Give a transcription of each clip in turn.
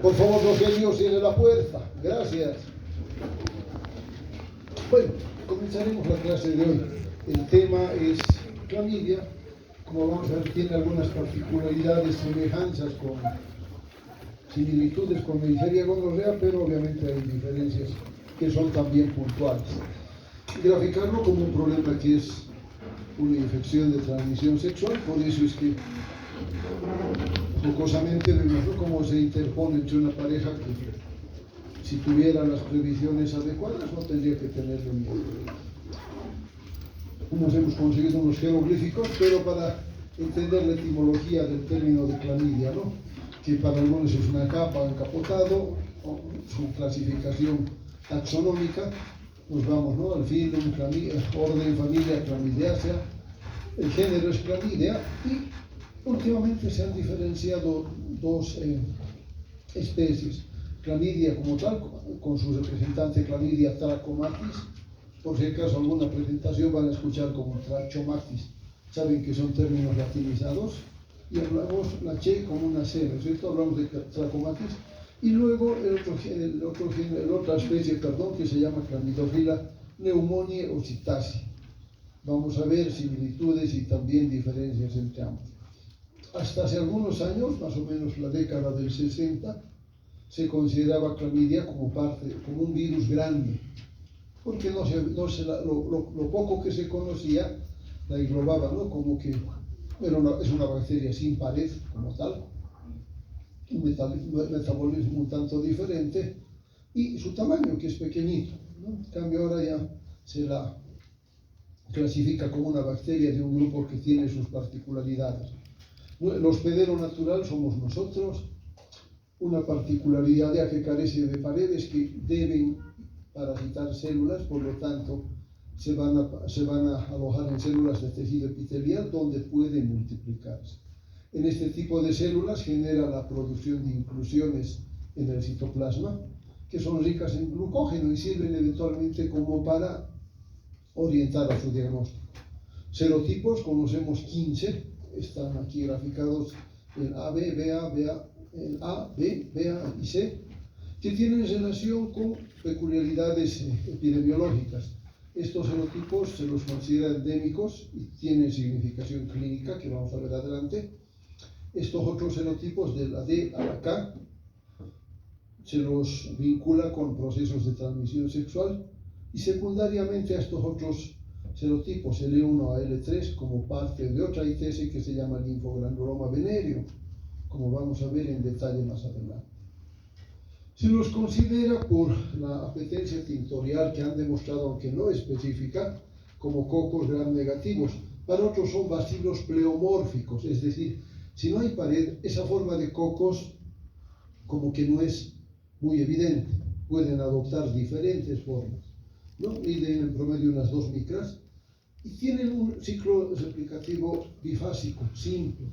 Por favor, Rogelio, cierre la puerta. Gracias. Bueno, comenzaremos la clase de hoy. El tema es clamidia. Como vamos a ver, tiene algunas particularidades, semejanzas con similitudes con Neisseria gonorrea, pero obviamente hay diferencias que son también puntuales. Graficarlo como un problema que es una infección de transmisión sexual, por eso es que jocosamente vemos cómo se interpone entre una pareja que, si tuviera las previsiones adecuadas, no tendría que tenerlo miedo. Nos hemos conseguido unos jeroglíficos, pero para entender la etimología del término de clamidia, ¿no? Que para algunos es una capa, encapotado, o su clasificación taxonómica, nos vamos, ¿no? Al fin, orden, familia, clamidiacea, el género es clamidia, y últimamente se han diferenciado dos especies. Clamidia como tal, con su representante Clamidia trachomatis. Por si acaso alguna presentación van a escuchar como trachomatis. Saben que son términos latinizados. Y hablamos la che como una C, ¿no es cierto? Hablamos de trachomatis. Y luego la otra especie, que se llama Chlamydophila pneumoniae o Psittaci. Vamos a ver similitudes y también diferencias entre ambos. Hasta hace algunos años, más o menos la década del 60, se consideraba clamidia como un virus grande, porque lo poco que se conocía la englobaba, ¿no? Como que es una bacteria sin pared como tal, un metabolismo un tanto diferente, y su tamaño, que es pequeñito, ¿no? En cambio ahora ya se la clasifica como una bacteria de un grupo que tiene sus particularidades. El hospedero natural somos nosotros. Una particularidad ya que carece de paredes, que deben parasitar células, por lo tanto se van a alojar en células de tejido epitelial donde pueden multiplicarse. En este tipo de células genera la producción de inclusiones en el citoplasma, que son ricas en glucógeno y sirven eventualmente como para orientar a su diagnóstico. Serotipos, conocemos 15, están aquí graficados en A, B, B, A y C, que tienen relación con peculiaridades epidemiológicas. Estos serotipos se los considera endémicos y tienen significación clínica, que vamos a ver adelante. Estos otros serotipos, de la D a la K, se los vincula con procesos de transmisión sexual, y secundariamente a estos otros serotipos, L1 a L3, como parte de otra ITS que se llama linfogranuloma venéreo, como vamos a ver en detalle más adelante. Se los considera por la apetencia tintorial que han demostrado, aunque no específica, como cocos gram negativos. Para otros son bacilos pleomórficos, es decir, si no hay pared, esa forma de cocos como que no es muy evidente. Pueden adoptar diferentes formas, ¿no? Miden en promedio unas 2 micras y tienen un ciclo replicativo bifásico, simple.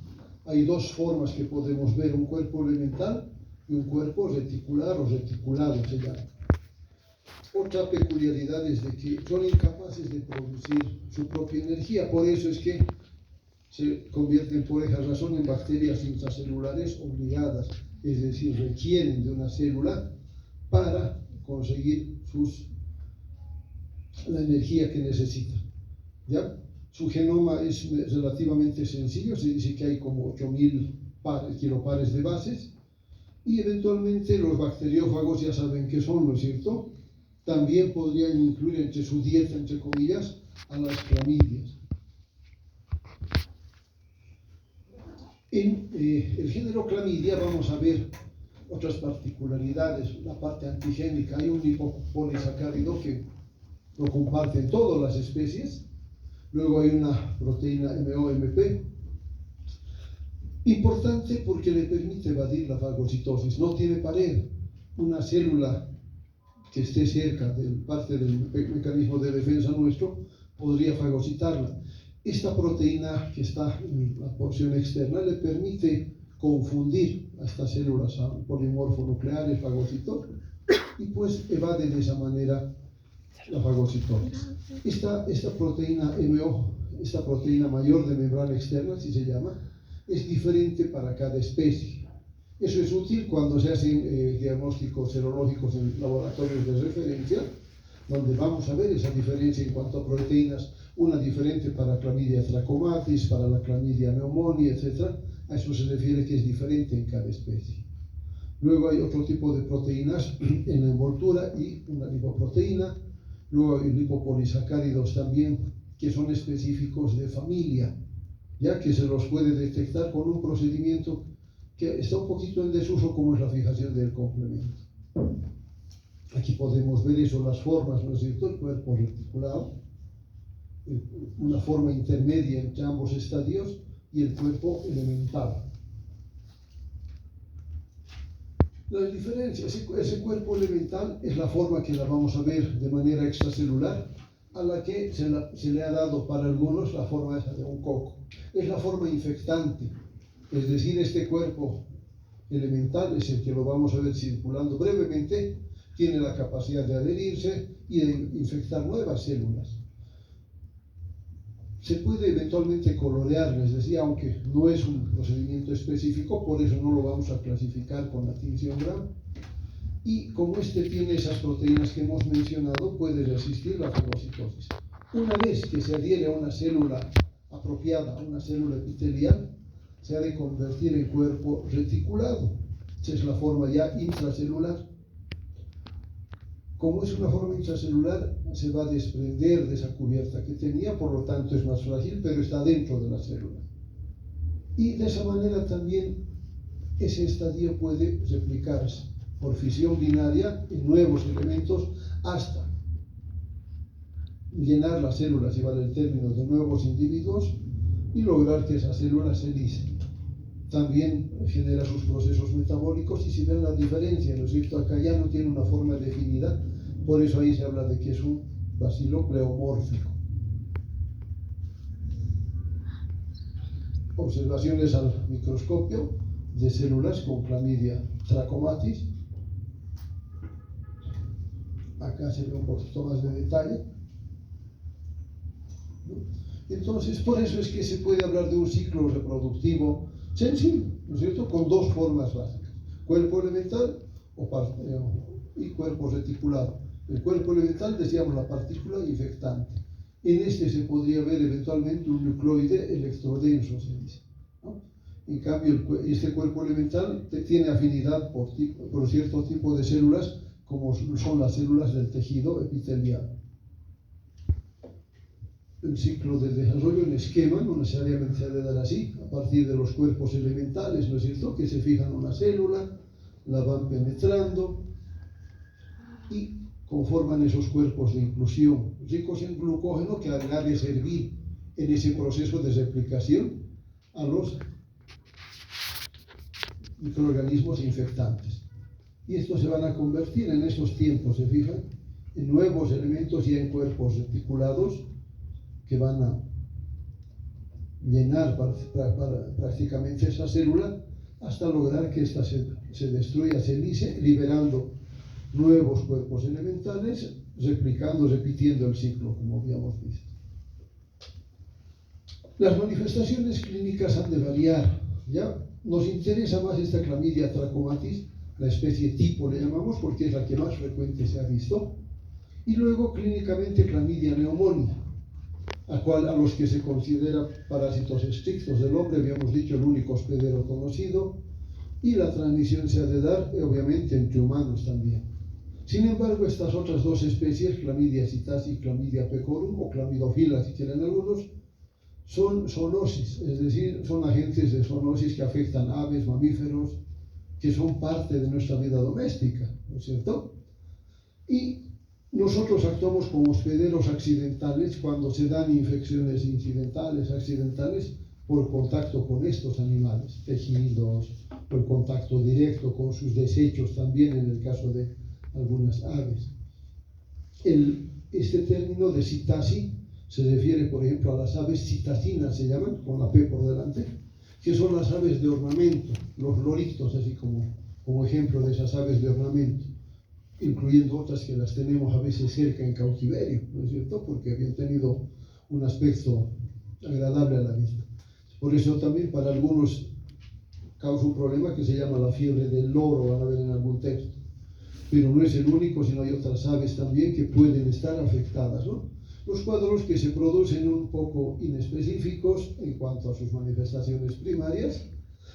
Hay dos formas que podemos ver, un cuerpo elemental y un cuerpo reticular o reticulado se llama. Otra peculiaridad es de que son incapaces de producir su propia energía, por eso es que se convierten por esa razón en bacterias intracelulares obligadas, es decir, requieren de una célula para conseguir la energía que necesitan. ¿Ya? Su genoma es relativamente sencillo, se dice que hay como 8.000 kilopares de bases, y eventualmente los bacteriófagos ya saben qué son, ¿no es cierto? También podrían incluir entre su dieta, entre comillas, a las clamidias. En el género clamidia vamos a ver otras particularidades, la parte antigénica. Hay un lipopolisacárido que lo comparten todas las especies. Luego hay una proteína MOMP, importante porque le permite evadir la fagocitosis. No tiene pared. Una célula que esté cerca de parte del mecanismo de defensa nuestro podría fagocitarla. Esta proteína que está en la porción externa le permite confundir a estas células polimorfonucleares fagocitor y pues evade de esa manera la fagocitosis. Esta proteína MO, esta proteína mayor de membrana externa, así se llama, es diferente para cada especie. Eso es útil cuando se hacen diagnósticos serológicos en laboratorios de referencia, donde vamos a ver esa diferencia en cuanto a proteínas, una diferente para Chlamydia trachomatis, para la Chlamydia pneumoniae, etc. A eso se refiere que es diferente en cada especie. Luego hay otro tipo de proteínas en la envoltura y una lipoproteína. Luego hay lipopolisacáridos también, que son específicos de familia, ya que se los puede detectar con un procedimiento que está un poquito en desuso, como es la fijación del complemento. Aquí podemos ver eso, las formas, ¿no es cierto? El cuerpo reticulado, una forma intermedia entre ambos estadios, y el cuerpo elemental. La diferencia, ese cuerpo elemental es la forma que la vamos a ver de manera extracelular, a la que se le ha dado para algunos la forma esa de un coco. Es la forma infectante, es decir, este cuerpo elemental es el que lo vamos a ver circulando brevemente, tiene la capacidad de adherirse y de infectar nuevas células. Se puede eventualmente colorear, les decía, aunque no es un procedimiento específico, por eso no lo vamos a clasificar con la tinción Gram. Y como este tiene esas proteínas que hemos mencionado, puede resistir la fagocitosis. Una vez que se adhiere a una célula apropiada, a una célula epitelial, se ha de convertir en cuerpo reticulado. Esa es la forma ya intracelular. Como es una forma intracelular, se va a desprender de esa cubierta que tenía, por lo tanto es más frágil, pero está dentro de la célula. Y de esa manera también ese estadio puede replicarse por fisión binaria en nuevos elementos hasta llenar las células, si vale el término, de nuevos individuos y lograr que esa célula se lise. También genera sus procesos metabólicos, y si ven la diferencia, ¿no es cierto? Acá ya no tiene una forma definida, por eso ahí se habla de que es un bacilo pleomórfico. Observaciones al microscopio de células con Chlamydia trachomatis. Acá se ve un poquito más de detalle. Entonces, por eso es que se puede hablar de un ciclo reproductivo sencillo, ¿no es cierto?, con dos formas básicas: cuerpo elemental y cuerpo reticulado. El cuerpo elemental, decíamos, la partícula infectante. En este se podría ver eventualmente un nucleoide electrodenso, se dice, ¿no? En cambio, este cuerpo elemental tiene afinidad por cierto tipo de células, como son las células del tejido epitelial. El ciclo de desarrollo en esquema no necesariamente se ha de dar así, a partir de los cuerpos elementales, ¿no es cierto?, que se fijan en una célula, la van penetrando y conforman esos cuerpos de inclusión ricos en glucógeno que han de servir en ese proceso de replicación a los microorganismos infectantes. Y estos se van a convertir en esos tiempos, se fijan, en nuevos elementos y en cuerpos reticulados que van a llenar prácticamente esa célula hasta lograr que ésta se destruya, se lise, liberando nuevos cuerpos elementales, repitiendo el ciclo, como habíamos visto. Las manifestaciones clínicas han de variar, ¿ya? Nos interesa más esta Chlamydia trachomatis, la especie tipo le llamamos, porque es la que más frecuente se ha visto, y luego clínicamente Chlamydia pneumoniae, a los que se considera parásitos estrictos del hombre, habíamos dicho, el único hospedero conocido, y la transmisión se ha de dar, obviamente, entre humanos también. Sin embargo, estas otras dos especies, Chlamydia psittaci y Chlamydia pecorum, o Chlamydophila si quieren algunos, son zoonosis, es decir, son agentes de zoonosis que afectan aves, mamíferos, que son parte de nuestra vida doméstica, ¿no es cierto? Y nosotros actuamos como hospederos accidentales cuando se dan infecciones incidentales, accidentales, por contacto con estos animales, tejidos, por contacto directo con sus desechos también en el caso de algunas aves. Este término de psittaci se refiere, por ejemplo, a las aves psittacinas, se llaman, con la P por delante, que son las aves de ornamento, los loritos, así como ejemplo de esas aves de ornamento, incluyendo otras que las tenemos a veces cerca en cautiverio, ¿no es cierto?, porque habían tenido un aspecto agradable a la vista. Por eso también para algunos causa un problema que se llama la fiebre del loro, van a ver en algún texto. Pero no es el único, sino hay otras aves también que pueden estar afectadas, ¿no? Los cuadros que se producen un poco inespecíficos en cuanto a sus manifestaciones primarias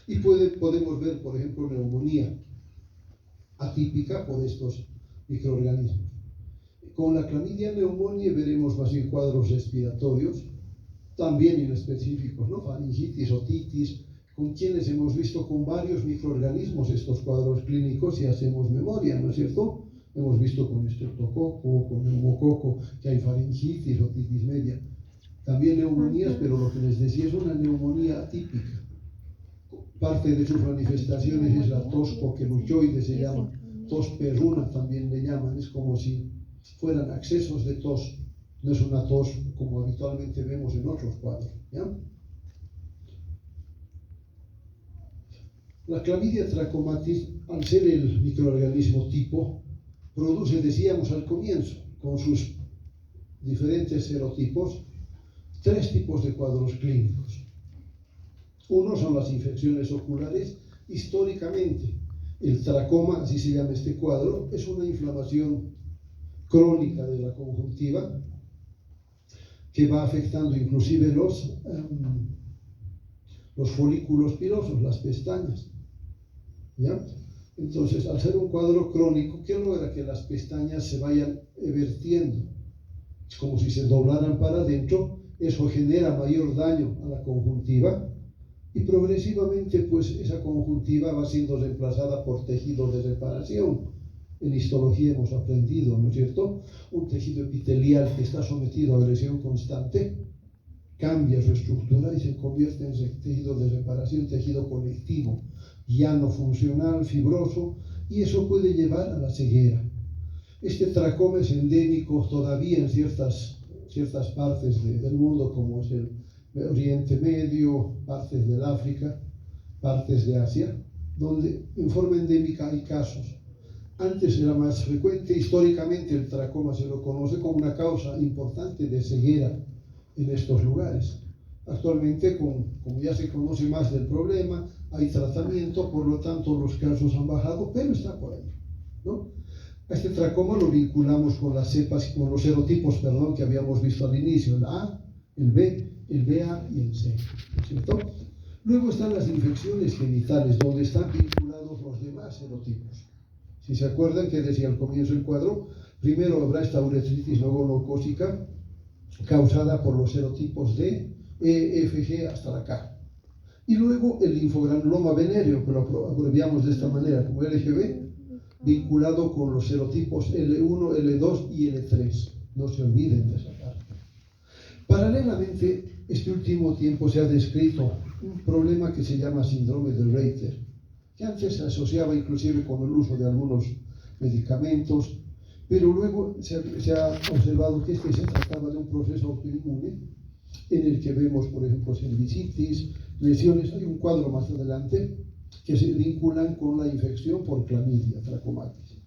y podemos ver, por ejemplo, neumonía atípica por estos microorganismos. Con la clamidia pneumoniae veremos más bien cuadros respiratorios, también inespecíficos, ¿no? Faringitis, otitis, con quienes hemos visto con varios microorganismos estos cuadros clínicos si hacemos memoria, ¿no es cierto? Hemos visto con estreptococo, con neumococo, que hay faringitis, otitis media. También neumonías, pero lo que les decía es una neumonía atípica. Parte de sus manifestaciones es la tos coqueluchoide, se llama, tos perruna también le llaman, es como si fueran accesos de tos, no es una tos como habitualmente vemos en otros cuadros, ¿ya? La clamidia trachomatis, al ser el microorganismo tipo, produce, decíamos al comienzo, con sus diferentes serotipos, 3 tipos de cuadros clínicos. Uno son las infecciones oculares. Históricamente, el tracoma, así se llama este cuadro, es una inflamación crónica de la conjuntiva que va afectando inclusive los folículos pilosos, las pestañas, ¿ya? Entonces, al ser un cuadro crónico, ¿qué logra? Que las pestañas se vayan vertiendo, es como si se doblaran para adentro. Eso genera mayor daño a la conjuntiva y progresivamente pues esa conjuntiva va siendo reemplazada por tejido de reparación. En histología hemos aprendido, ¿no es cierto? Un tejido epitelial que está sometido a agresión constante cambia su estructura y se convierte en tejido de reparación, tejido conectivo, ya no funcional, fibroso, y eso puede llevar a la ceguera. Este tracoma es endémico todavía en ciertas partes del mundo, como es el Oriente Medio, partes del África, partes de Asia, donde en forma endémica hay casos. Antes era más frecuente, históricamente el tracoma se lo conoce como una causa importante de ceguera en estos lugares. Actualmente, como ya se conoce más del problema, hay tratamiento, por lo tanto los casos han bajado, pero está por ahí, ¿no? A este tracoma lo vinculamos con las cepas, con los serotipos, perdón, que habíamos visto al inicio, el A, el B, el BA y el C, ¿cierto? Luego están las infecciones genitales, donde están vinculados los demás serotipos. Si se acuerdan que decía al comienzo del cuadro, primero habrá esta uretritis no gonocócica causada por los serotipos D, E, F, G hasta la K. Y luego el linfogranuloma venéreo, que lo abreviamos de esta manera, como LGB, vinculado con los serotipos L1, L2 y L3. No se olviden de esa parte. Paralelamente, este último tiempo se ha descrito un problema que se llama síndrome de Reiter, que antes se asociaba inclusive con el uso de algunos medicamentos, pero luego se ha observado que se trataba de un proceso autoinmune en el que vemos, por ejemplo, cervicitis, lesiones. Hay un cuadro más adelante que se vinculan con la infección por clamidia trachomatis.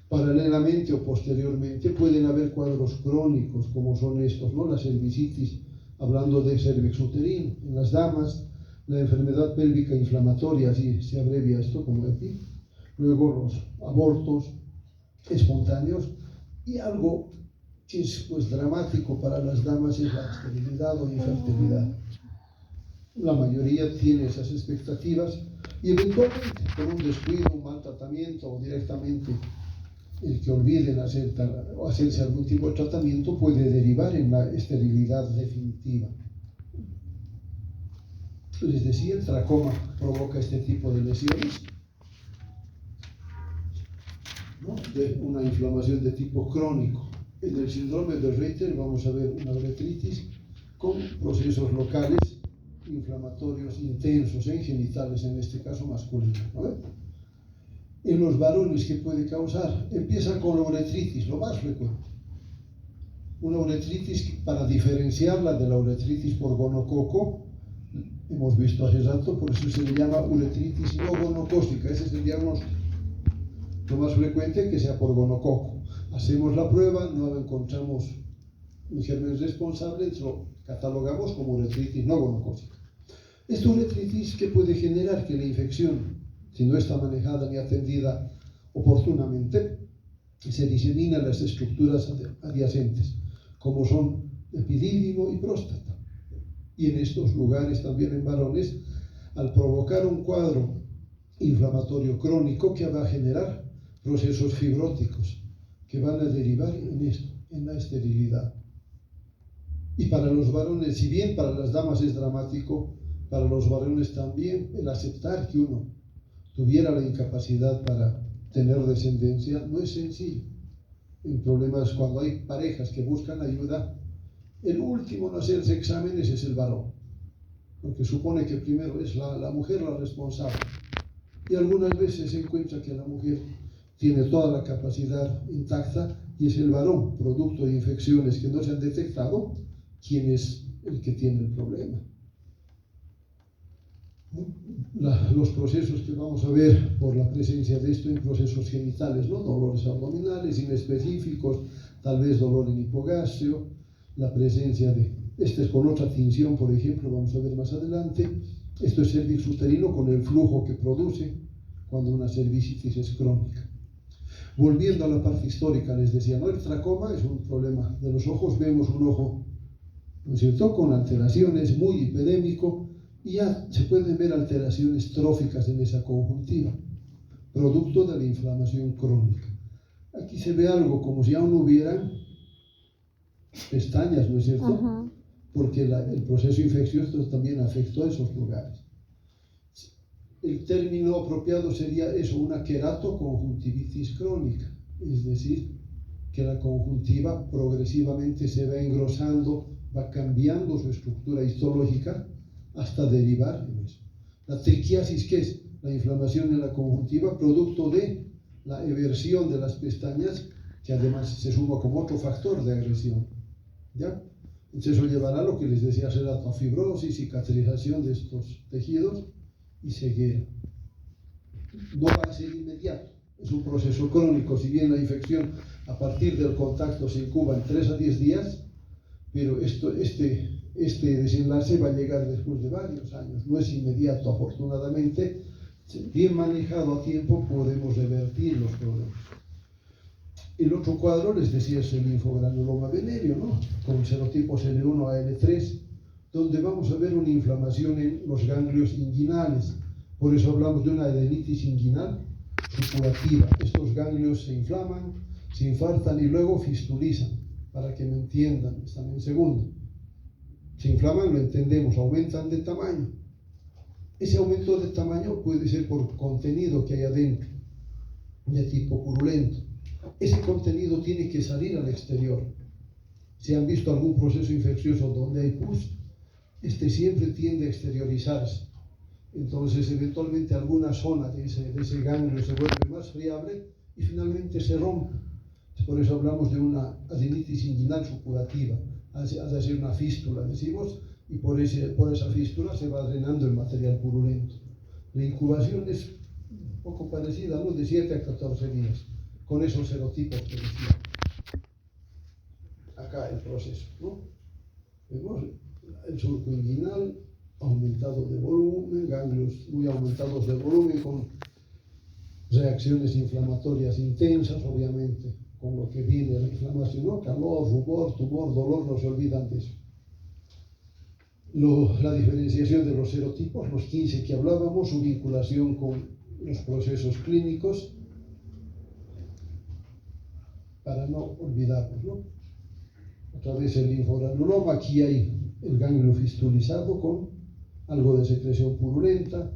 Paralelamente o posteriormente pueden haber cuadros crónicos como son estos, ¿no? La cervicitis, hablando de cervix uterino en las damas, la enfermedad pélvica inflamatoria, así se abrevia esto como aquí, luego los abortos espontáneos y algo que es pues dramático para las damas es la esterilidad o infertilidad. La mayoría tiene esas expectativas y eventualmente por un descuido, un mal tratamiento o directamente el que olviden hacerse algún tipo de tratamiento puede derivar en la esterilidad definitiva. Les decía, el tracoma provoca este tipo de lesiones, ¿no? De una inflamación de tipo crónico. En el síndrome de Reiter vamos a ver una uretritis con procesos locales inflamatorios intensos en genitales, en este caso masculinos, ¿no? En los varones, ¿qué puede causar? Empieza con la uretritis, lo más frecuente. Una uretritis que, para diferenciarla de la uretritis por gonococo, hemos visto hace rato, por eso se le llama uretritis no gonocócica, ese es el diagnóstico. Lo más frecuente que sea por gonococo. Hacemos la prueba, no encontramos un germen responsable, lo catalogamos como uretritis no gonocócica. Esta uretritis que puede generar que la infección, si no está manejada ni atendida oportunamente, se disemina en las estructuras adyacentes, como son epidídimo y próstata. Y en estos lugares, también en varones, al provocar un cuadro inflamatorio crónico que va a generar procesos fibróticos que van a derivar en esto, en la esterilidad. Y para los varones, si bien para las damas es dramático, para los varones también el aceptar que uno tuviera la incapacidad para tener descendencia no es sencillo. En problemas, cuando hay parejas que buscan ayuda, el último en hacerse exámenes es el varón, porque supone que primero es la mujer la responsable. Y algunas veces se encuentra que la mujer tiene toda la capacidad intacta y es el varón, producto de infecciones que no se han detectado, quien es el que tiene el problema. Los procesos que vamos a ver por la presencia de esto en procesos genitales, ¿no? Dolores abdominales inespecíficos, tal vez dolor en hipogastrio, la presencia de, este es con otra tinción, por ejemplo, vamos a ver más adelante. Esto es cervix uterino con el flujo que produce cuando una cervicitis es crónica. Volviendo a la parte histórica, les decía, ¿no? El tracoma es un problema de los ojos. Vemos un ojo, ¿no es cierto?, con alteraciones, muy hipedémico, y ya se pueden ver alteraciones tróficas en esa conjuntiva, producto de la inflamación crónica. Aquí se ve algo como si aún hubieran pestañas, ¿no es cierto? Porque el proceso infeccioso también afectó a esos lugares. El término apropiado sería eso, una queratoconjuntivitis crónica, es decir, que la conjuntiva progresivamente se va engrosando, va cambiando su estructura histológica hasta derivar en eso. La triquiasis, ¿qué es? La inflamación en la conjuntiva, producto de la eversión de las pestañas, que además se suma como otro factor de agresión. ¿Ya? Entonces eso llevará a lo que les decía hace rato, a fibrosis, cicatrización de estos tejidos y ceguera. No va a ser inmediato, es un proceso crónico. Si bien la infección a partir del contacto se incuba en 3 a 10 días, pero este desenlace va a llegar después de varios años, no es inmediato. Afortunadamente, bien manejado a tiempo, podemos revertir los problemas. El otro cuadro, les decía, es el linfogranuloma venéreo, ¿no? Con serotipos L1 a L3, donde vamos a ver una inflamación en los ganglios inguinales. Por eso hablamos de una adenitis inguinal supurativa. Estos ganglios se inflaman, se infartan y luego fistulizan. Para que me entiendan, están en segundo. Se inflaman, lo entendemos, aumentan de tamaño. Ese aumento de tamaño puede ser por contenido que hay adentro, de tipo purulento. Ese contenido tiene que salir al exterior. Si han visto algún proceso infeccioso donde hay pus, este siempre tiende a exteriorizarse. Entonces, eventualmente, alguna zona de ese ganglio se vuelve más friable y finalmente se rompe. Por eso hablamos de una adenitis inguinal supurativa. Ha de ser una fístula, decimos, y por esa fístula se va drenando el material purulento. La incubación es un poco parecida, ¿no? De 7 a 14 días, con esos serotipos que decía. Acá el proceso, ¿no? Vemos el surco inguinal aumentado de volumen, ganglios muy aumentados de volumen, con reacciones inflamatorias intensas, obviamente, con lo que viene la inflamación, ¿no? Calor, rubor, tumor, dolor, no se olvidan de eso. La diferenciación de los serotipos, los 15 que hablábamos, su vinculación con los procesos clínicos, para no olvidarnos, ¿no? Otra vez el linfogranuloma, aquí hay el ganglio fistulizado con algo de secreción purulenta,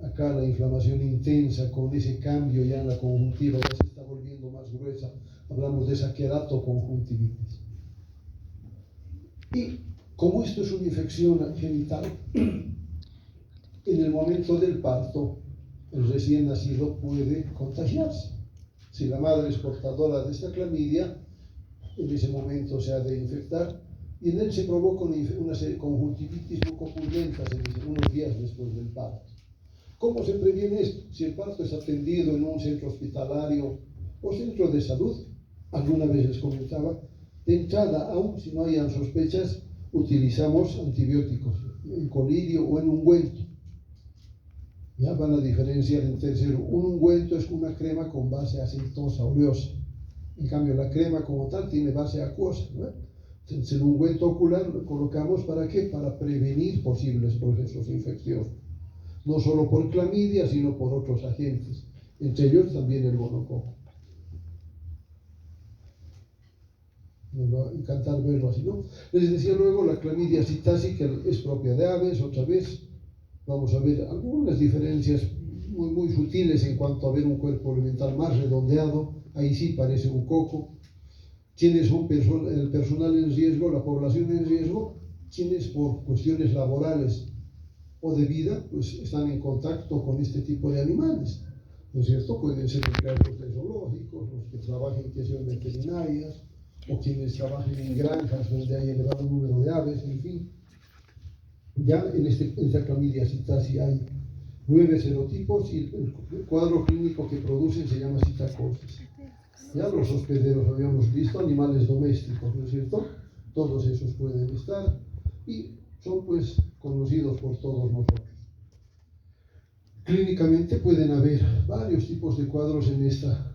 acá la inflamación intensa con ese cambio ya en la conjuntiva, ya se está volviendo más gruesa, hablamos de esa queratoconjuntivitis. Y como esto es una infección genital, en el momento del parto, el recién nacido puede contagiarse. Si la madre es portadora de esta clamidia, en ese momento se ha de infectar y en él se provoca una conjuntivitis mucopurulenta unos días después del parto. ¿Cómo se previene esto? Si el parto es atendido en un centro hospitalario o centro de salud, alguna vez les comentaba, de entrada, aún si no hayan sospechas, utilizamos antibióticos en colirio o en ungüento. Ya van a diferenciar entre cero. Un ungüento es una crema con base aceitosa, oleosa. En cambio, la crema como tal tiene base acuosa, ¿no? Entonces, el ungüento ocular lo colocamos ¿para qué? Para prevenir posibles procesos infecciosos. No solo por clamidia, sino por otros agentes. Entre ellos también el gonococo. Nos va a encantar verlo así, ¿no? Les decía luego, la clamidia psittacia es propia de aves, otra vez. Vamos a ver algunas diferencias muy sutiles en cuanto a ver un cuerpo elemental más redondeado. Ahí sí parece un coco. ¿Quiénes son el personal en riesgo, la población en riesgo? Quienes por cuestiones laborales o de vida pues están en contacto con este tipo de animales, ¿no es cierto? Pueden ser empleados de zoológicos, los que trabajen en cuestiones veterinarias, o quienes trabajen en granjas donde hay elevado número de aves, en fin. Ya en esta clamidia psittacia hay 9 serotipos y el cuadro clínico que producen se llama psittacosis. Ya los hospederos habíamos visto, animales domésticos, ¿no es cierto? Todos esos pueden estar y son pues conocidos por todos nosotros. Clínicamente pueden haber varios tipos de cuadros en esta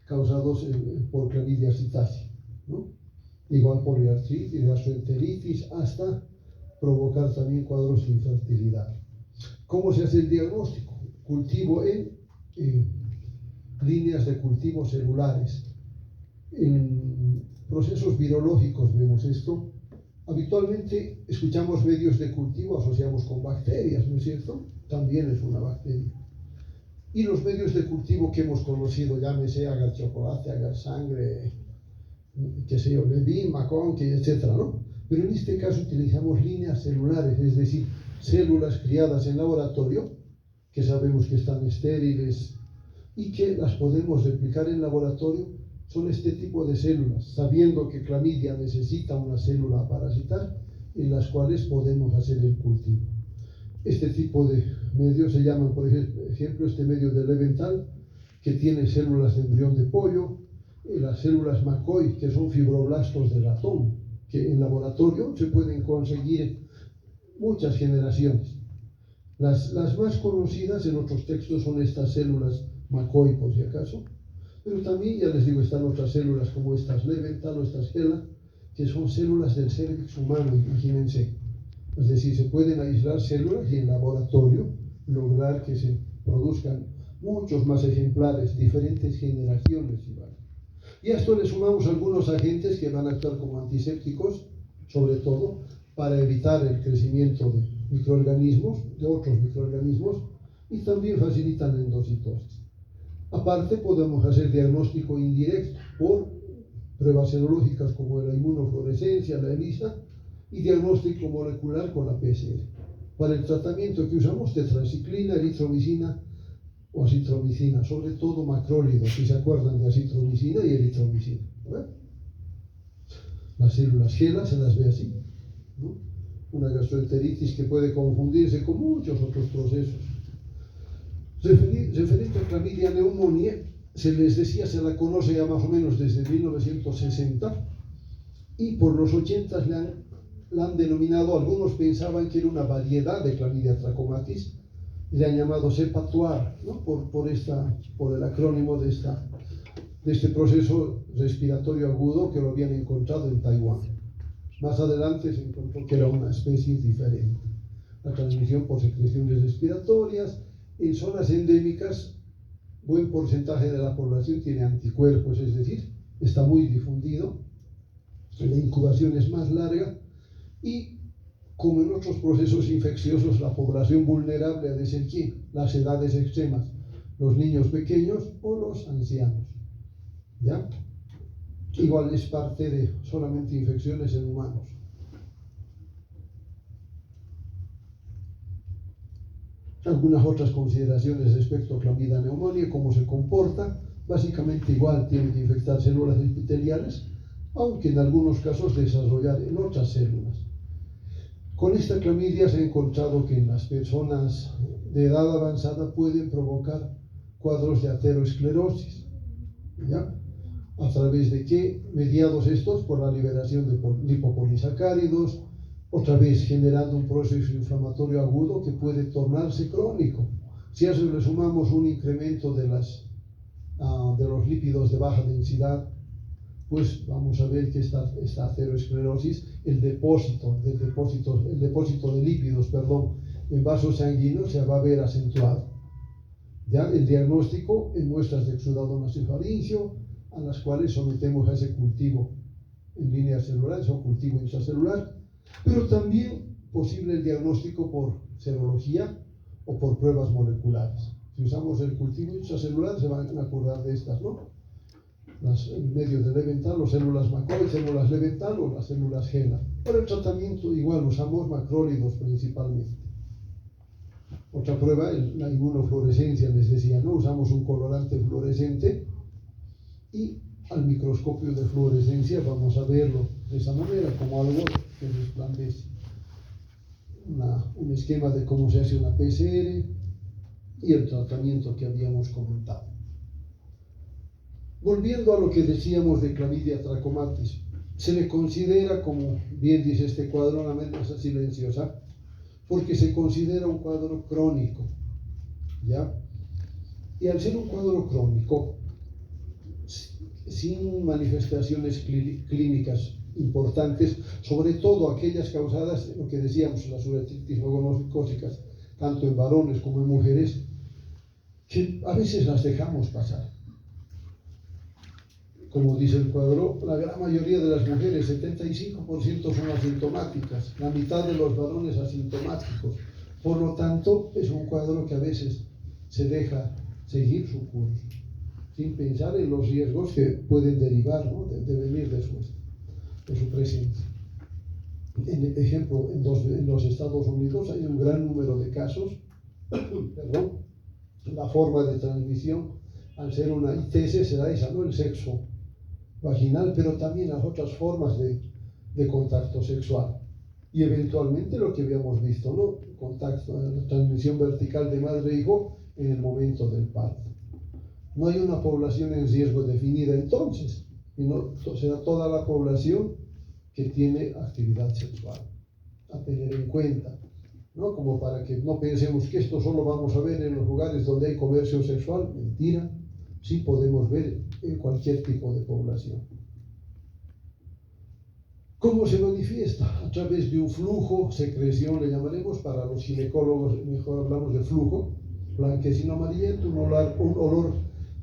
causados por clamidia psittacia, ¿no? Igual poliartritis, gastroenteritis, hasta provocar también cuadros de infertilidad. ¿Cómo se hace el diagnóstico? Cultivo en líneas de cultivo celulares. En procesos virológicos vemos esto. Habitualmente escuchamos medios de cultivo, asociamos con bacterias, ¿no es cierto? También es una bacteria. Y los medios de cultivo que hemos conocido, llámese agar chocolate, agar sangre, qué sé yo, Levin, Macon, etcétera, ¿no? Pero en este caso utilizamos líneas celulares, es decir, células criadas en laboratorio, que sabemos que están estériles y que las podemos replicar en laboratorio. Son este tipo de células, sabiendo que clamidia necesita una célula parasitar, en las cuales podemos hacer el cultivo. Este tipo de medios se llaman, por ejemplo, este medio de Leventhal, que tiene células de embrión de pollo, las células McCoy, que son fibroblastos de ratón, que en laboratorio se pueden conseguir muchas generaciones. Las más conocidas en otros textos son estas células McCoy, por si acaso, pero también, ya les digo, están otras células como estas Leventhal o estas HeLa, que son células del cérvix humano, imagínense. Es decir, se pueden aislar células y en laboratorio lograr que se produzcan muchos más ejemplares, diferentes generaciones. Y a esto le sumamos algunos agentes que van a actuar como antisépticos, sobre todo para evitar el crecimiento de microorganismos, de otros microorganismos, y también facilitan la endocitosis. Aparte, podemos hacer diagnóstico indirecto por pruebas serológicas como la inmunofluorescencia, la ELISA, y diagnóstico molecular con la PCR. Para el tratamiento que usamos, tetraciclina, eritromicina o acitromicina, sobre todo macrólidos, si se acuerdan de acitromicina y eritromicina. ¿Verdad? Las células HeLa se las ve así, ¿no? Una gastroenteritis que puede confundirse con muchos otros procesos. Referente a clamidia pneumoniae, se les decía, se la conoce ya más o menos desde 1960 y por los 80 la han denominado, algunos pensaban que era una variedad de clamidia trachomatis, le han llamado cepa tuar, ¿no? por el acrónimo de este proceso respiratorio agudo que lo habían encontrado en Taiwán. Más adelante se encontró que era una especie diferente. La transmisión por secreciones respiratorias, en zonas endémicas, buen porcentaje de la población tiene anticuerpos, es decir, está muy difundido, la incubación es más larga y, como en otros procesos infecciosos, la población vulnerable ha de ser ¿quién? Las edades extremas, los niños pequeños o los ancianos. ¿Ya? Igual es parte de solamente infecciones en humanos. Algunas otras consideraciones respecto a clamidia pneumoniae, cómo se comporta. Básicamente igual tiene que infectar células epiteliales, aunque en algunos casos desarrollar en otras células. Con esta clamidia se ha encontrado que en las personas de edad avanzada pueden provocar cuadros de ateroesclerosis. ¿Ya? ¿A través de qué? Mediados estos por la liberación de lipopolisacáridos, otra vez generando un proceso inflamatorio agudo que puede tornarse crónico. Si a eso le sumamos un incremento de los lípidos de baja densidad, pues vamos a ver que esta aterosclerosis, el depósito de lípidos, en vasos sanguíneos se va a ver acentuado. Ya el diagnóstico en muestras de exudado nasofaríngeo, a las cuales sometemos a ese cultivo en líneas celulares o cultivo intracelular, pero también posible el diagnóstico por serología o por pruebas moleculares. Si usamos el cultivo intracelular, se van a acordar de estas, ¿no? Los medios de Leventhal, o células McCoy, células Leventhal o las células HeLa. Para el tratamiento igual usamos macrólidos principalmente. Otra prueba, la inmunofluorescencia, les decía, ¿no? Usamos un colorante fluorescente y al microscopio de fluorescencia vamos a verlo de esa manera, como algo que resplandece. Un esquema de cómo se hace una PCR y el tratamiento que habíamos comentado. Volviendo a lo que decíamos de Clamidia trachomatis, se le considera, como bien dice este cuadro, una amenaza silenciosa, porque se considera un cuadro crónico, ¿ya? Y al ser un cuadro crónico, sin manifestaciones clínicas importantes, sobre todo aquellas causadas, lo que decíamos, las uretritis monomicóticas, tanto en varones como en mujeres, que a veces las dejamos pasar. Como dice el cuadro, la gran mayoría de las mujeres, 75% son asintomáticas, la mitad de los varones asintomáticos. Por lo tanto, es un cuadro que a veces se deja seguir su curso, sin pensar en los riesgos que pueden derivar, ¿no? de venir después de su presencia. En ejemplo, en los Estados Unidos hay un gran número de casos, la forma de transmisión, al ser una ITS, será esa, ¿no? El sexo vaginal, pero también las otras formas de contacto sexual. Y eventualmente lo que habíamos visto, ¿no? Contacto, transmisión vertical de madre e hijo en el momento del parto. No hay una población en riesgo definida entonces, sino será toda la población que tiene actividad sexual, a tener en cuenta, ¿no? Como para que no pensemos que esto solo vamos a ver en los lugares donde hay comercio sexual. Mentira, sí podemos ver en cualquier tipo de población. ¿Cómo se manifiesta? A través de un flujo, secreción le llamaremos, para los ginecólogos mejor hablamos de flujo, blanquecino amarillento, un olor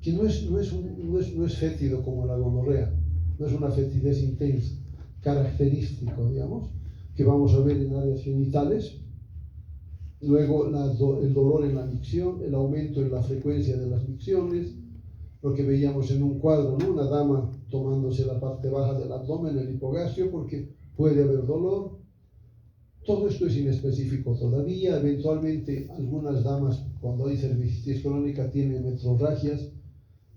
que no es fétido como la gonorrea, no es una fetidez intensa, característico, digamos, que vamos a ver en áreas genitales. Luego el dolor en la micción, el aumento en la frecuencia de las micciones, lo que veíamos en un cuadro, ¿no? Una dama tomándose la parte baja del abdomen, el hipogastrio, porque puede haber dolor. Todo esto es inespecífico todavía. Eventualmente algunas damas, cuando hay cervicitis crónica, tienen metrorragias,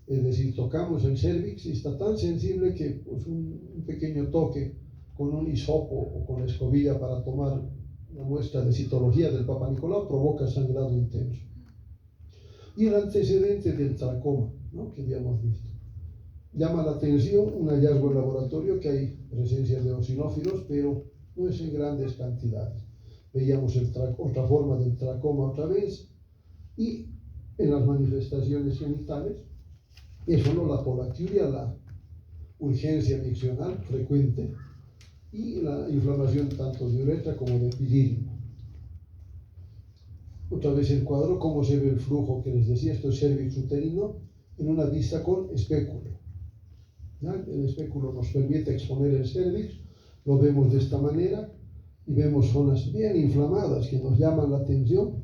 es decir, tocamos el cervix y está tan sensible que pues, un pequeño toque con un hisopo o con escobilla para tomar una muestra de citología del Papa Nicolau provoca sangrado intenso. Y el antecedente del tracoma, ¿no? Que habíamos visto. Llama la atención un hallazgo en laboratorio que hay presencia de eosinófilos, pero no es en grandes cantidades. Veíamos otra forma del tracoma otra vez, y en las manifestaciones genitales, eso no, la polacturia, la urgencia miccional frecuente y la inflamación tanto de uretra como de epidídimo. Otra vez el cuadro, cómo se ve el flujo que les decía, esto es cervix uterino en una vista con espéculo. ¿Ya? El espéculo nos permite exponer el cervix, lo vemos de esta manera y vemos zonas bien inflamadas que nos llaman la atención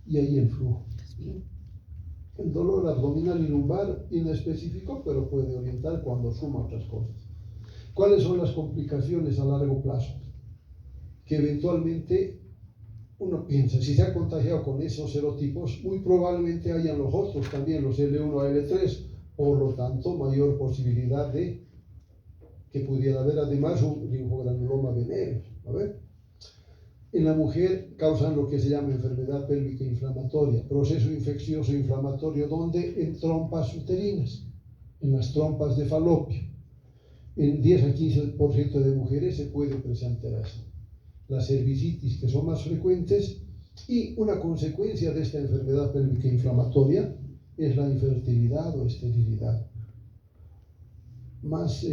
y ahí el flujo. El dolor abdominal y lumbar inespecífico, pero puede orientar cuando suma otras cosas. ¿Cuáles son las complicaciones a largo plazo? Que eventualmente uno piensa, si se ha contagiado con esos serotipos, muy probablemente hayan los otros también, los L1 a L3, por lo tanto, mayor posibilidad de que pudiera haber además un linfogranuloma venéreo. A ver, en la mujer causan lo que se llama enfermedad pélvica inflamatoria, proceso infeccioso inflamatorio, donde en trompas uterinas, en las trompas de falopio. En 10 a 15% de mujeres se puede presentar eso. las cervicitis, que son más frecuentes, y una consecuencia de esta enfermedad pélvica inflamatoria es la infertilidad o esterilidad. Más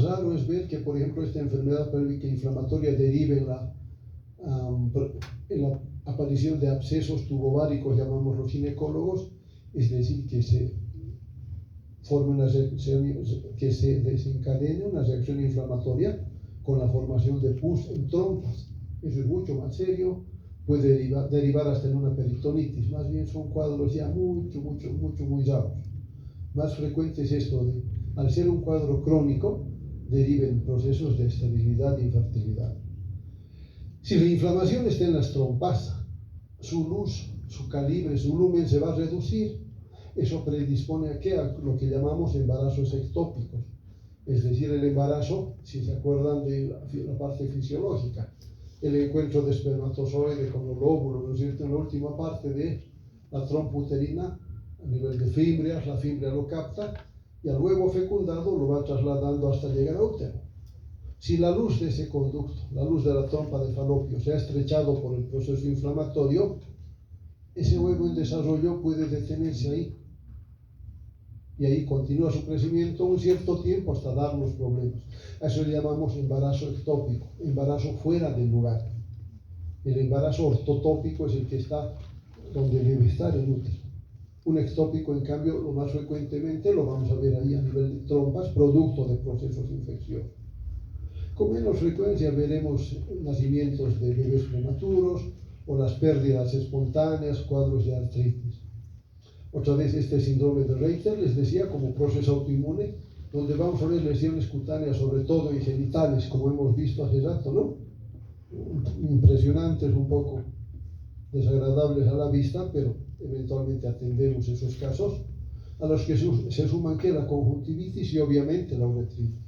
raro es ver que, por ejemplo, esta enfermedad pélvica inflamatoria derive en la aparición de abscesos tubováricos, llamamos los ginecólogos, es decir, que se desencadene una reacción inflamatoria con la formación de pus en trompas. Eso es mucho más serio, puede derivar hasta en una peritonitis. Más bien son cuadros ya muy raros. Más frecuente es esto de, al ser un cuadro crónico, deriven procesos de esterilidad e infertilidad. Si la inflamación está en las trompas, su luz, su calibre, su lumen se va a reducir. Eso predispone a lo que llamamos embarazos ectópicos. Es decir, el embarazo, si se acuerdan de la parte fisiológica, el encuentro de espermatozoide con el óvulo, ¿no es cierto?, en la última parte de la trompa uterina, a nivel de fimbrias, la fimbria lo capta y al huevo fecundado lo va trasladando hasta llegar a útero. Si la luz de ese conducto, la luz de la trompa de Falopio, se ha estrechado por el proceso inflamatorio, ese huevo en desarrollo puede detenerse ahí. Y ahí continúa su crecimiento un cierto tiempo hasta darnos problemas. A eso le llamamos embarazo ectópico, embarazo fuera del lugar. El embarazo ortotópico es el que está donde debe estar el útero. Un ectópico, en cambio, lo más frecuentemente lo vamos a ver ahí a nivel de trompas, producto de procesos infecciosos. Con menos frecuencia veremos nacimientos de bebés prematuros o las pérdidas espontáneas, cuadros de artritis. Otra vez este síndrome de Reiter, les decía, como proceso autoinmune, donde vamos a ver lesiones cutáneas, sobre todo en genitales, como hemos visto hace rato, ¿no? Impresionantes, un poco desagradables a la vista, pero eventualmente atendemos esos casos, a los que se suman que la conjuntivitis y obviamente la uretritis.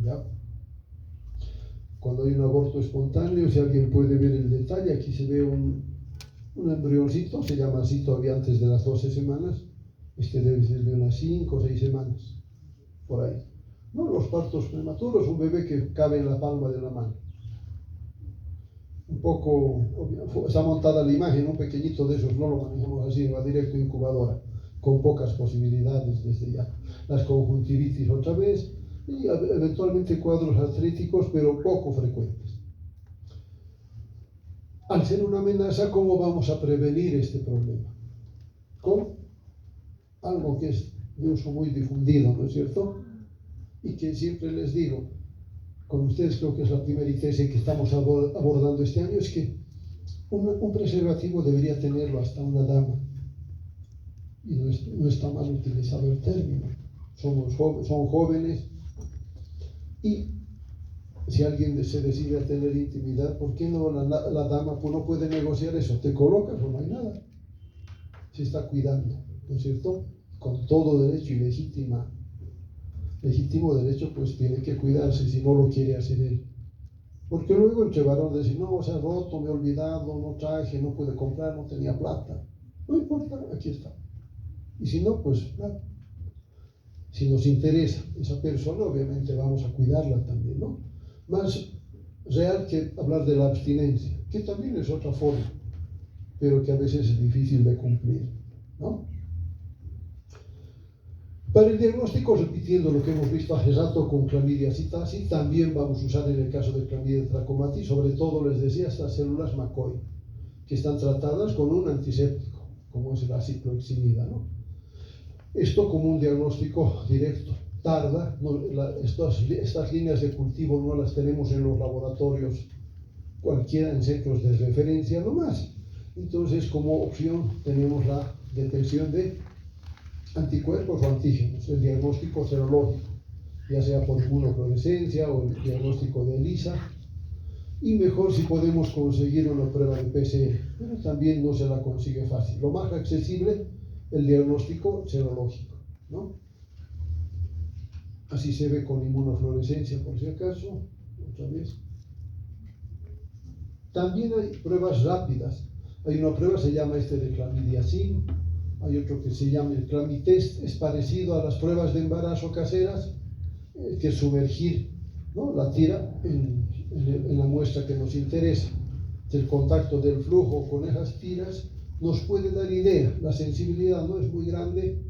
¿Ya? Cuando hay un aborto espontáneo, si alguien puede ver el detalle, aquí se ve un embrioncito, se llama así todavía antes de las 12 semanas, este debe ser de unas 5 o 6 semanas, por ahí. No, los partos prematuros, un bebé que cabe en la palma de la mano. Un poco, está montada la imagen, un pequeñito de esos, no lo manejamos así, va directo a incubadora, con pocas posibilidades desde ya. Las conjuntivitis otra vez, y eventualmente cuadros artríticos, pero poco frecuentes. Al ser una amenaza, ¿cómo vamos a prevenir este problema? Con algo que es de uso muy difundido, ¿no es cierto? Y que siempre les digo, con ustedes creo que es la primera ITS que estamos abordando este año, es que un preservativo debería tenerlo hasta una dama. Y no está mal utilizado el término. Son jóvenes. Y si alguien se decide a tener intimidad, ¿por qué no la dama no puede negociar eso? Te colocas o no hay nada. Se está cuidando, ¿no es cierto? Con todo derecho y legítimo derecho, pues tiene que cuidarse si no lo quiere hacer él. Porque luego entre varones dicen, no, se ha roto, me he olvidado, no traje, no pude comprar, no tenía plata. No importa, aquí está. Y si no, pues nada. Si nos interesa esa persona, obviamente vamos a cuidarla también, ¿no? Más real que hablar de la abstinencia, que también es otra forma, pero que a veces es difícil de cumplir, ¿no? Para el diagnóstico, repitiendo lo que hemos visto hace rato con clamidia citasi, también vamos a usar en el caso de clamidia trachomatis, sobre todo les decía, estas células McCoy, que están tratadas con un antiséptico, como es la cicloheximida, ¿no? Esto como un diagnóstico directo. Tarda, estas líneas de cultivo no las tenemos en los laboratorios cualquiera, en centros de referencia nomás. Entonces, como opción tenemos la detección de anticuerpos o antígenos, el diagnóstico serológico, ya sea por inmunofluorescencia o el diagnóstico de ELISA, y mejor si podemos conseguir una prueba de PCR, pero también no se la consigue fácil. Lo más accesible, el diagnóstico serológico, ¿no? Así se ve con inmunofluorescencia, por si acaso, otra vez. También hay pruebas rápidas. Hay una prueba, se llama de clamidiacin, hay otro que se llama el clamitest, es parecido a las pruebas de embarazo caseras, que es sumergir, ¿no?, la tira en en la muestra que nos interesa. El contacto del flujo con esas tiras nos puede dar idea. La sensibilidad no es muy grande,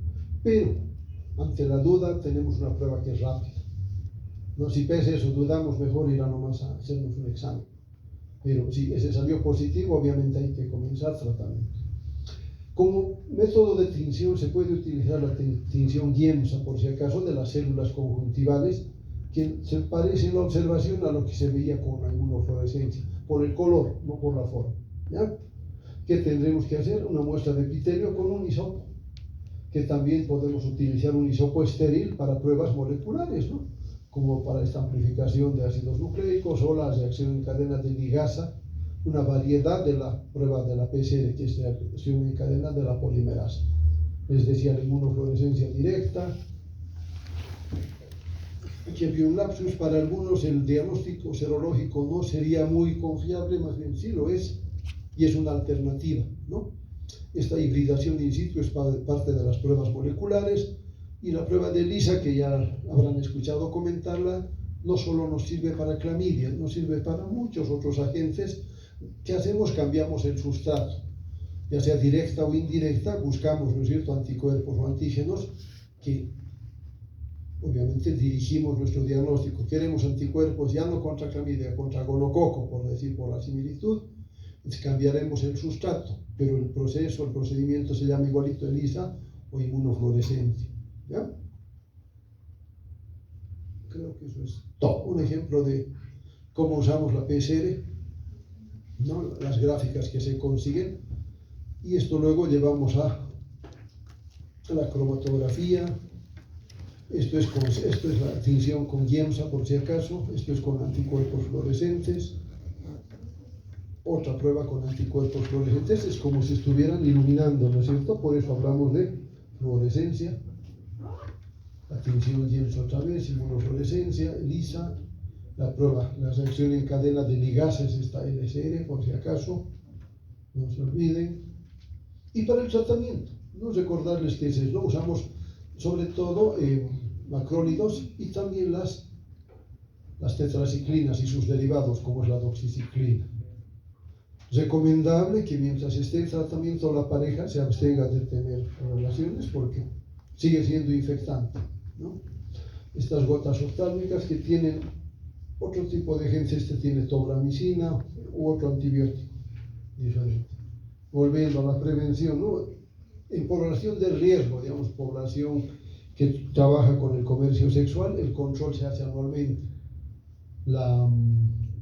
pero ante la duda tenemos una prueba que es rápida. No, si pese eso dudamos, mejor ir a nomás a hacernos un examen. Pero si ese salió positivo, obviamente hay que comenzar tratamiento. Como método de tinción se puede utilizar la tinción Giemsa, por si acaso, de las células conjuntivales, que se parece en la observación a lo que se veía con la inmunofluorescencia, por el color, no por la forma. ¿Ya? ¿Qué tendremos que hacer? Una muestra de epitelio con un hisopo, que también podemos utilizar un hisopo estéril para pruebas moleculares, ¿no? Como para esta amplificación de ácidos nucleicos o la reacción en cadena de ligasa, una variedad de la prueba de la PCR, que es la reacción en cadena de la polimerasa. Les decía la inmunofluorescencia directa. Aquí había un lapsus. Para algunos el diagnóstico serológico no sería muy confiable, más bien sí lo es, y es una alternativa, ¿no? Esta hibridación in situ es parte de las pruebas moleculares, y la prueba de ELISA, que ya habrán escuchado comentarla, no solo nos sirve para clamidia, nos sirve para muchos otros agentes. ¿Qué hacemos? Cambiamos el sustrato, ya sea directa o indirecta, buscamos, ¿no es cierto?, anticuerpos o antígenos que obviamente dirigimos nuestro diagnóstico. Queremos anticuerpos ya no contra clamidia, contra gonococo, por decir, por la similitud. Entonces cambiaremos el sustrato, pero el procedimiento se llama igualito ELISA o inmunofluorescencia. ¿Ya? Creo que eso es todo. Un ejemplo de cómo usamos la PCR, ¿no? Las gráficas que se consiguen, y esto luego llevamos a la cromatografía. Esto es la tinción con Giemsa, por si acaso. Esto es con anticuerpos fluorescentes. Otra prueba con anticuerpos fluorescentes es como si estuvieran iluminando, ¿no es cierto? Por eso hablamos de fluorescencia. La tinción Giemsa otra vez, inmunofluorescencia, ELISA. La prueba, la reacción en cadena de ligases, está LSR, por si acaso, no se olviden. Y para el tratamiento, no recordarles que lo usamos sobre todo macrólidos y también las tetraciclinas y sus derivados, como es la doxiciclina. Recomendable que mientras esté en tratamiento la pareja se abstenga de tener relaciones porque sigue siendo infectante, ¿no? Estas gotas oftálmicas que tienen otro tipo de agentes, este tiene tobramicina u otro antibiótico diferente. Volviendo a la prevención, ¿no? En población de riesgo, digamos, población que trabaja con el comercio sexual, el control se hace anualmente.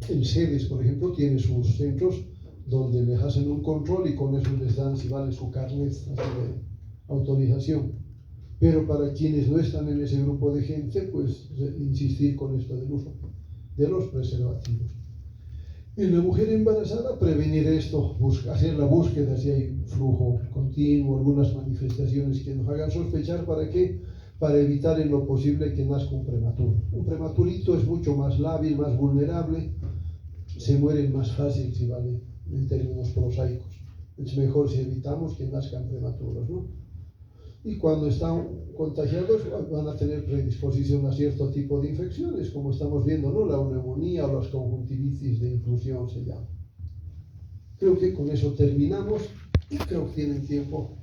El CEDES, por ejemplo, tiene sus centros donde les hacen un control y con eso les dan, si vale, su carnet de autorización. Pero para quienes no están en ese grupo de gente, pues insistir con esto del uso de los preservativos. En la mujer embarazada, prevenir esto, hacer la búsqueda si hay flujo continuo, algunas manifestaciones que nos hagan sospechar. ¿Para qué? Para evitar en lo posible que nazca un prematuro. Un prematurito es mucho más lábil, más vulnerable, se mueren más fácil, si vale, en términos prosaicos. Es mejor si evitamos que nazcan prematuros, ¿no? Y cuando están contagiados van a tener predisposición a cierto tipo de infecciones, como estamos viendo, ¿no? La neumonía o las conjuntivitis de inclusión se llama. Creo que con eso terminamos y creo que tienen tiempo